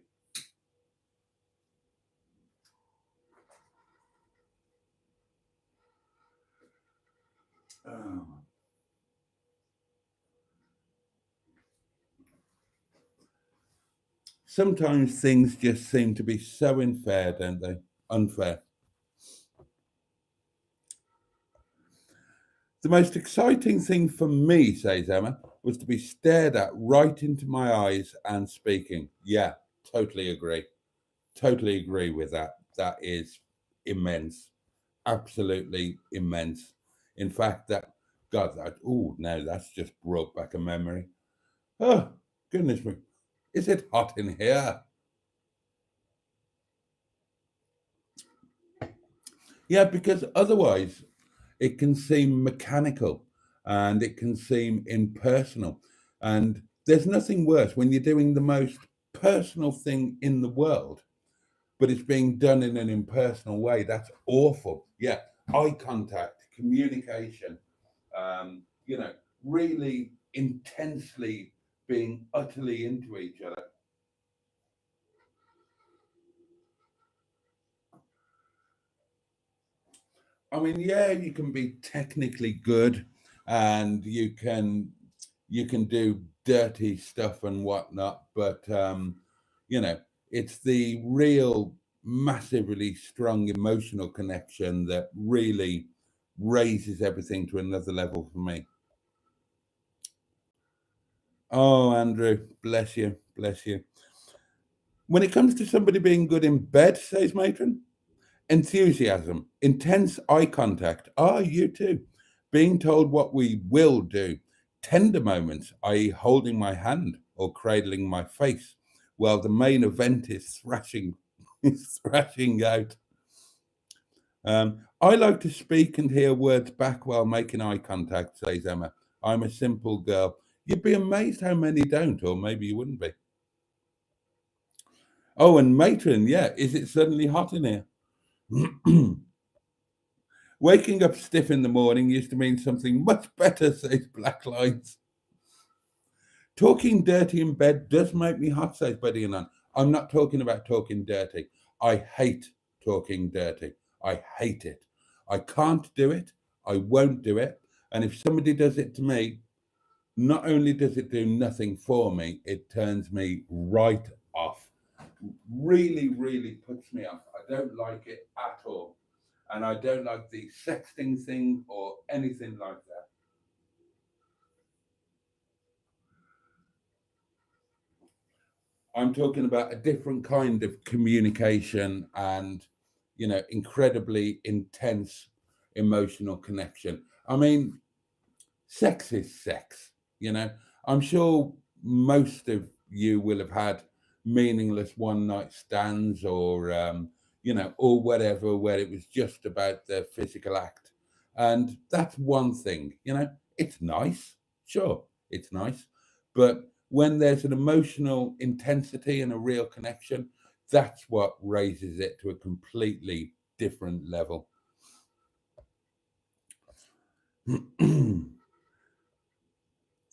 [SPEAKER 1] Oh. Sometimes things just seem to be so unfair, don't they? Unfair. The most exciting thing for me, says Emma, was to be stared at right into my eyes and speaking. Yeah, totally agree. Totally agree with that. That is immense. Absolutely immense. In fact, now that's just brought back a memory. Oh, goodness me. Is it hot in here? Yeah, because otherwise it can seem mechanical and it can seem impersonal. And there's nothing worse when you're doing the most personal thing in the world, but it's being done in an impersonal way. That's awful. Yeah, eye contact, communication, really intensely being utterly into each other. I mean, yeah, you can be technically good and you can do dirty stuff and whatnot, but you know, it's the real massively strong emotional connection that really raises everything to another level for me. Oh, Andrew, bless you, bless you. When it comes to somebody being good in bed, says Matron, enthusiasm, intense eye contact. Ah, you too. Being told what we will do. Tender moments, i.e., holding my hand or cradling my face, while the main event is thrashing, is thrashing out. I like to speak and hear words back while making eye contact, says Emma. I'm a simple girl. You'd be amazed how many don't, or maybe you wouldn't be. Oh, and Matron, yeah, is it suddenly hot in here? Waking up stiff in the morning used to mean something much better, says Black Lines. Talking dirty in bed does make me hot, says Buddy Anon. I'm not talking about talking dirty. I hate talking dirty. I hate it. I can't do it. I won't do it. And if somebody does it to me, not only does it do nothing for me, it turns me right off. Really, really puts me off. I don't like it at all. and I don't like the sexting thing or anything like that. I'm talking about a different kind of communication and, incredibly intense emotional connection. I mean, sex is sex, you know. I'm sure most of you will have had meaningless one night stands or whatever, where it was just about the physical act. And that's one thing, it's nice. Sure, it's nice. But when there's an emotional intensity and a real connection, that's what raises it to a completely different level.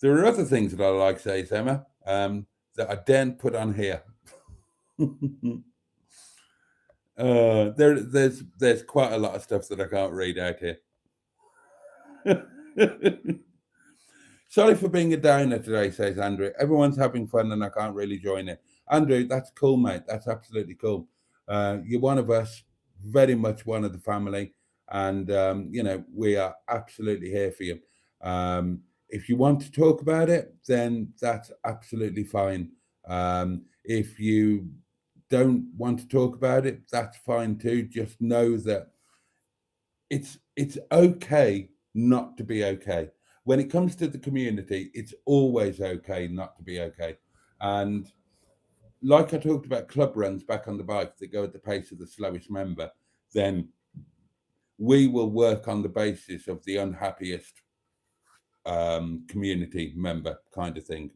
[SPEAKER 1] There are other things that I like, says Emma, that I daren't put on here. There's quite a lot of stuff that I can't read out here. Sorry for being a downer today, says Andrew. Everyone's having fun and I can't really join in. Andrew, that's cool, mate. That's absolutely cool. You're one of us, very much one of the family, and we are absolutely here for you. If you want to talk about it, then that's absolutely fine. If you don't want to talk about it, that's fine too. Just know that it's okay not to be okay. When it comes to the community, it's always okay not to be okay. And like I talked about club runs back on the bike that go at the pace of the slowest member, then we will work on the basis of the unhappiest community member kind of thing.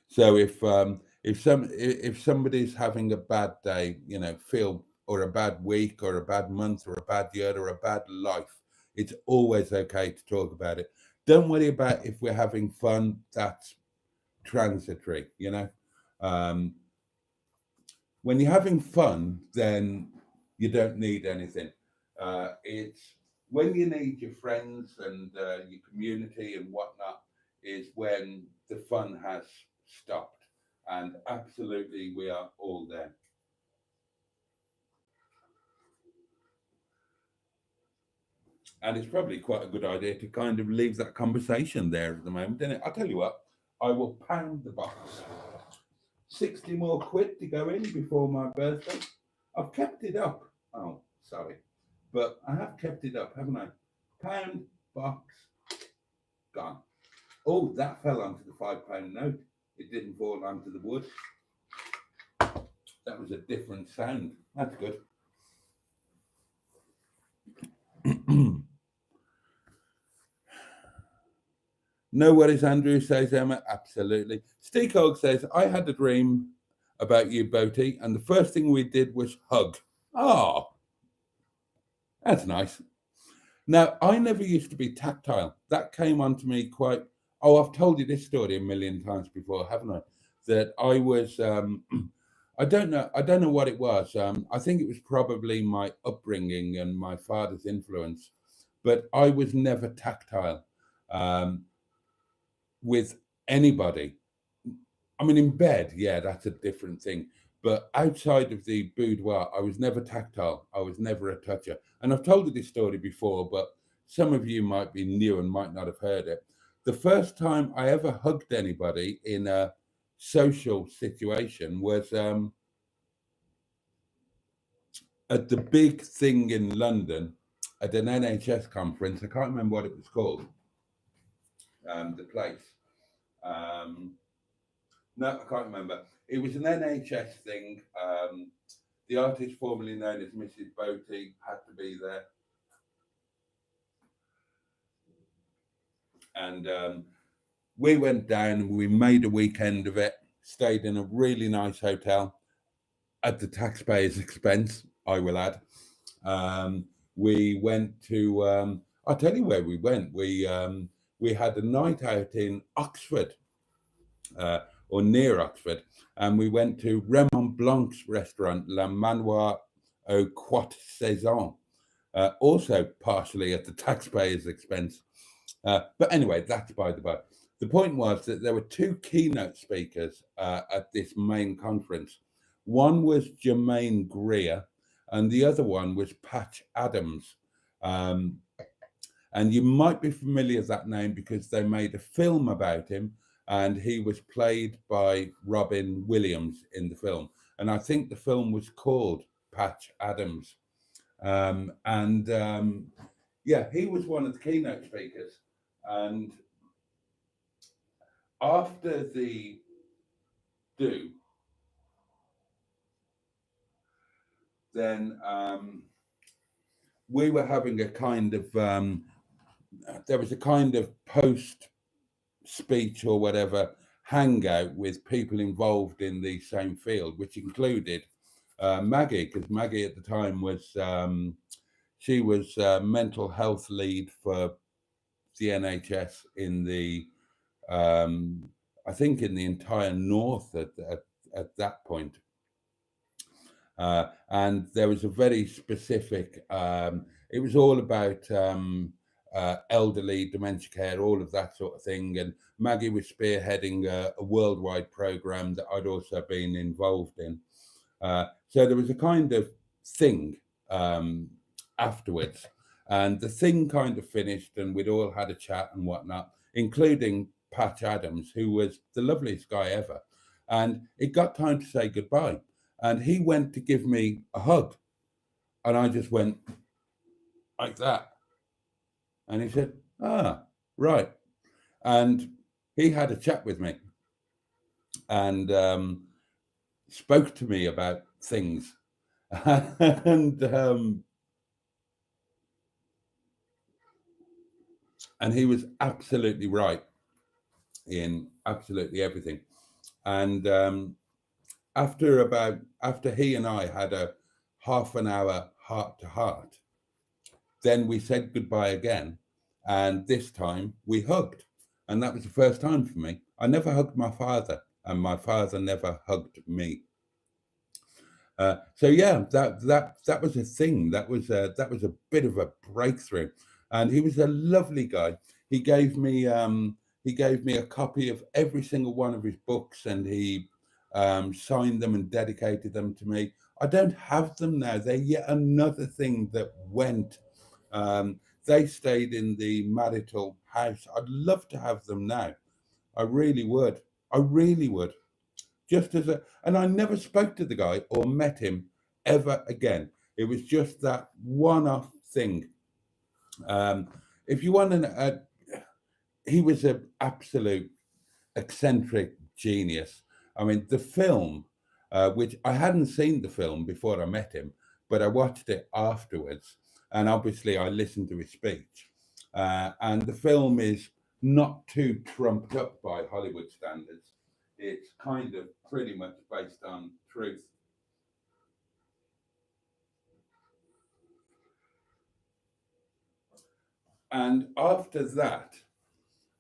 [SPEAKER 1] So if somebody's having a bad day, feel or a bad week or a bad month or a bad year or a bad life, it's always okay to talk about it. Don't worry about if we're having fun. That's transitory, Um, when you're having fun, then you don't need anything. It's when you need your friends and your community and whatnot is when the fun has stopped. And absolutely, we are all there. And it's probably quite a good idea to kind of leave that conversation there at the moment, isn't it? I'll tell you what, I will pound the box. 60 more quid to go in before my birthday. I've kept it up. Oh, sorry. But I have kept it up, haven't I? Pound, box, gone. Oh, that fell onto the £5 note. It didn't fall onto the wood. That was a different sound. That's good. No worries, Andrew, says Emma. Absolutely. Steve Hogg says, I had a dream about you, Boaty, and the first thing we did was hug. Oh, that's nice. Now, I never used to be tactile. That came onto me quite. Oh, I've told you this story a million times before, haven't I? That I was. I don't know what it was. I think it was probably my upbringing and my father's influence, but I was never tactile with anybody. I mean, in bed, yeah, that's a different thing. But outside of the boudoir, I was never tactile. I was never a toucher. And I've told you this story before, but some of you might be new and might not have heard it. The first time I ever hugged anybody in a social situation was at the big thing in London at an NHS conference. I can't remember what it was called, the place. No, I can't remember. It was an NHS thing. The artist formerly known as Mrs. Boaty had to be there. And we went down and we made a weekend of it, stayed in a really nice hotel at the taxpayer's expense, I will add. We went to, I'll tell you where we went. We had a night out in Oxford. Or near Oxford, and we went to Raymond Blanc's restaurant, La Manoir aux Quatre Saisons, also partially at the taxpayer's expense. But anyway, that's by the by. The point was that there were two keynote speakers at this main conference. One was Jermaine Greer, and the other one was Patch Adams. And you might be familiar with that name because they made a film about him, and he was played by Robin Williams in the film. And I think the film was called Patch Adams. Yeah, he was one of the keynote speakers. And after the do, then we were having a kind of, there was a kind of post speech or whatever hangout with people involved in the same field, which included Maggie, because Maggie at the time was, she was mental health lead for the NHS in the, I think in the entire north at that point. And there was a very specific, it was all about elderly dementia care, all of that sort of thing. And Maggie was spearheading a worldwide program that I'd also been involved in. So there was a kind of thing afterwards, and the thing kind of finished, and we'd all had a chat and whatnot, including Patch Adams, who was the loveliest guy ever. And it got time to say goodbye. And he went to give me a hug. And I just went like that. And he said, ah, right. And he had a chat with me and spoke to me about things. And he was absolutely right in absolutely everything. And after he and I had a half an hour heart to heart, then we said goodbye again, and this time we hugged, and that was the first time for me. I never hugged my father, and my father never hugged me. So yeah, that was a thing. That was a bit of a breakthrough, and he was a lovely guy. He gave me a copy of every single one of his books, and he signed them and dedicated them to me. I don't have them now. They're yet another thing that went. They stayed in the marital house. I'd love to have them now. I really would. I really would. Just as and I never spoke to the guy or met him ever again. It was just that one-off thing. If you want he was an absolute eccentric genius. I mean, the film, which I hadn't seen the film before I met him, but I watched it afterwards. And obviously I listened to his speech. And the film is not too trumped up by Hollywood standards. It's kind of pretty much based on truth. And after that,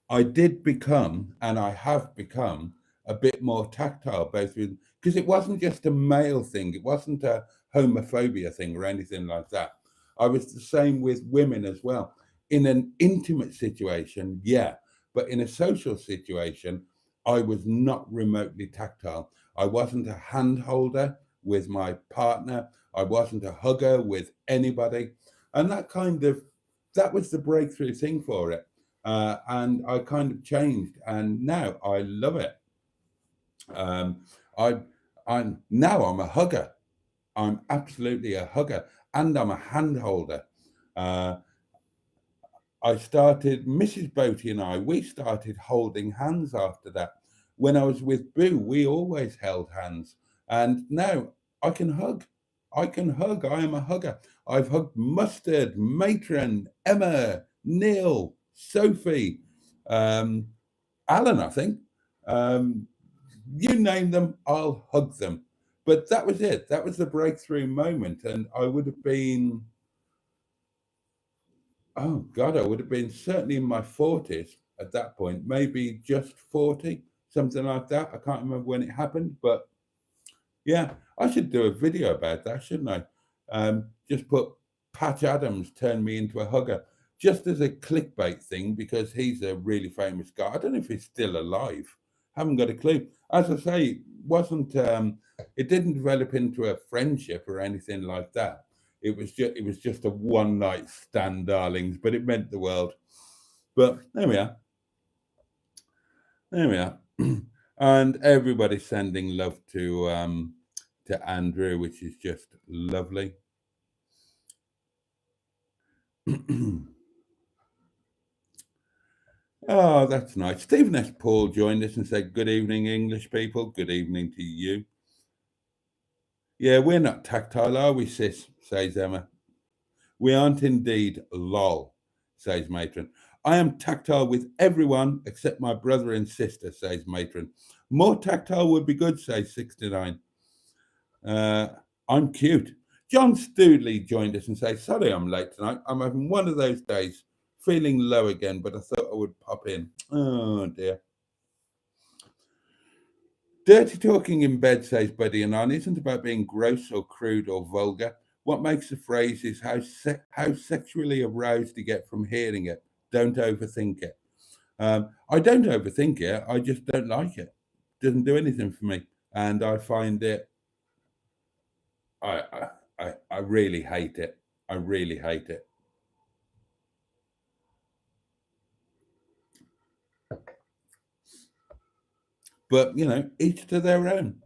[SPEAKER 1] I did become, and I have become, a bit more tactile, both with, because it wasn't just a male thing, it wasn't a homophobia thing or anything like that. I was the same with women as well. In an intimate situation, yeah, but in a social situation, I was not remotely tactile. I wasn't a hand holder with my partner. I wasn't a hugger with anybody. And that was the breakthrough thing for it. And I kind of changed, and now I love it. I'm a hugger. I'm absolutely a hugger, and I'm a hand holder. I started, Mrs. Boaty and we started holding hands after that. When I was with Boo, we always held hands. And now I can hug. I can hug. I am a hugger. I've hugged Mustard, Matron, Emma, Neil, Sophie, Alan, I think. You name them, I'll hug them. But that was it. That was the breakthrough moment. And I would have been, oh God, I would have been certainly in my 40s at that point, maybe just 40, something like that. I can't remember when it happened, but yeah, I should do a video about that, shouldn't I? Just put Patch Adams turned me into a hugger, just as a clickbait thing, because he's a really famous guy. I don't know if he's still alive, Haven't got a clue. As I say, it didn't develop into a friendship or anything like that. It was just a one night stand, darlings, but it meant the world. But there we are. There we are. And everybody sending love to Andrew, which is just lovely. Oh, that's nice. Stephen S. Paul joined us and said, "Good evening, English people. Good evening to you." Yeah, we're not tactile, are we, sis? Says Emma. We aren't indeed, lol, says Matron. I am tactile with everyone except my brother and sister, says Matron. More tactile would be good, says 69. I'm cute. John Studley joined us and says, "Sorry I'm late tonight. I'm having one of those days, feeling low again, but I thought I would pop in." Oh, dear. Dirty talking in bed, says Buddy and On, isn't about being gross or crude or vulgar. What makes a phrase is how sexually aroused you get from hearing it. Don't overthink it. I don't overthink it. I just don't like it. Doesn't do anything for me, and I find it. I really hate it. I really hate it. But each to their own.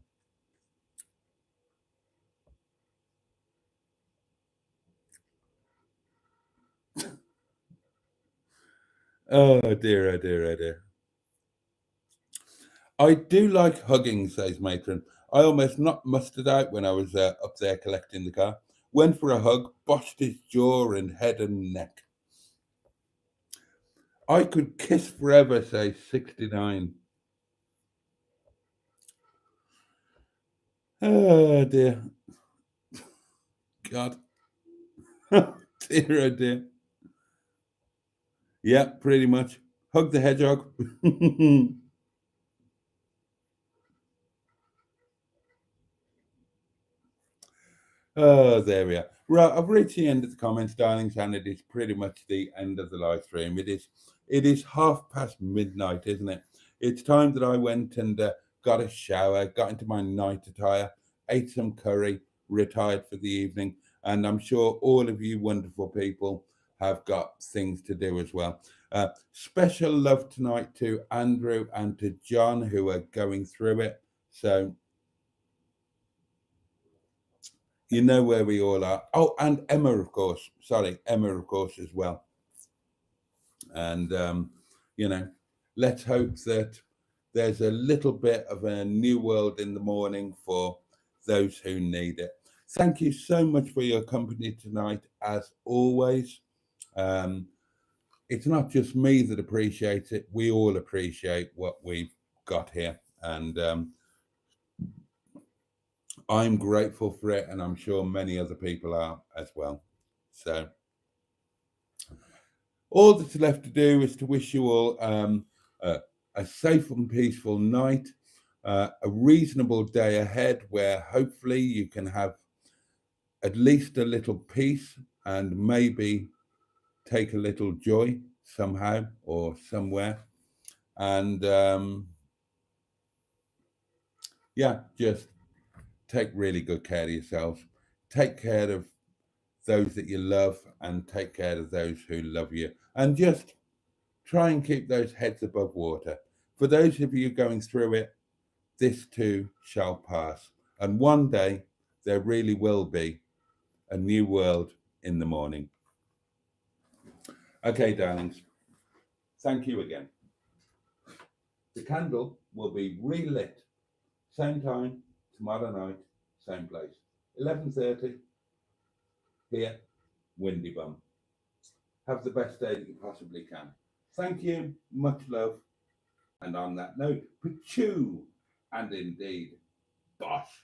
[SPEAKER 1] Oh dear, oh dear, oh dear. I do like hugging, says Matron. I almost knocked Mustard out when I was up there collecting the car. Went for a hug, boshed his jaw and head and neck. I could kiss forever, says 69. Oh dear. God. Dear, oh dear. Yeah, pretty much. Hug the hedgehog. Oh, there we are. Right, I've reached the end of the comments, darlings, and it is pretty much the end of the live stream. It is midnight, isn't it? It's time that I went and got a shower, got into my night attire, ate some curry, retired for the evening, and I'm sure all of you wonderful people have got things to do as well. Special love tonight to Andrew and to John, who are going through it. So you know where we all are. Oh, and Emma, of course. Sorry, Emma, of course, as well. And let's hope that there's a little bit of a new world in the morning for those who need it. Thank you so much for your company tonight, as always. It's not just me that appreciates it. We all appreciate what we've got here. And I'm grateful for it, and I'm sure many other people are as well. So all that's left to do is to wish you all a safe and peaceful night, a reasonable day ahead where hopefully you can have at least a little peace and maybe take a little joy somehow or somewhere. And just take really good care of yourselves. Take care of those that you love and take care of those who love you. And just try and keep those heads above water. For those of you going through it, this too shall pass. And one day there really will be a new world in the morning. Okay, darlings, thank you again. The candle will be relit same time tomorrow night, same place, 11:30 here, Windy Bum. Have the best day that you possibly can. Thank you, much love, and on that note, pachoo, and indeed, bosh.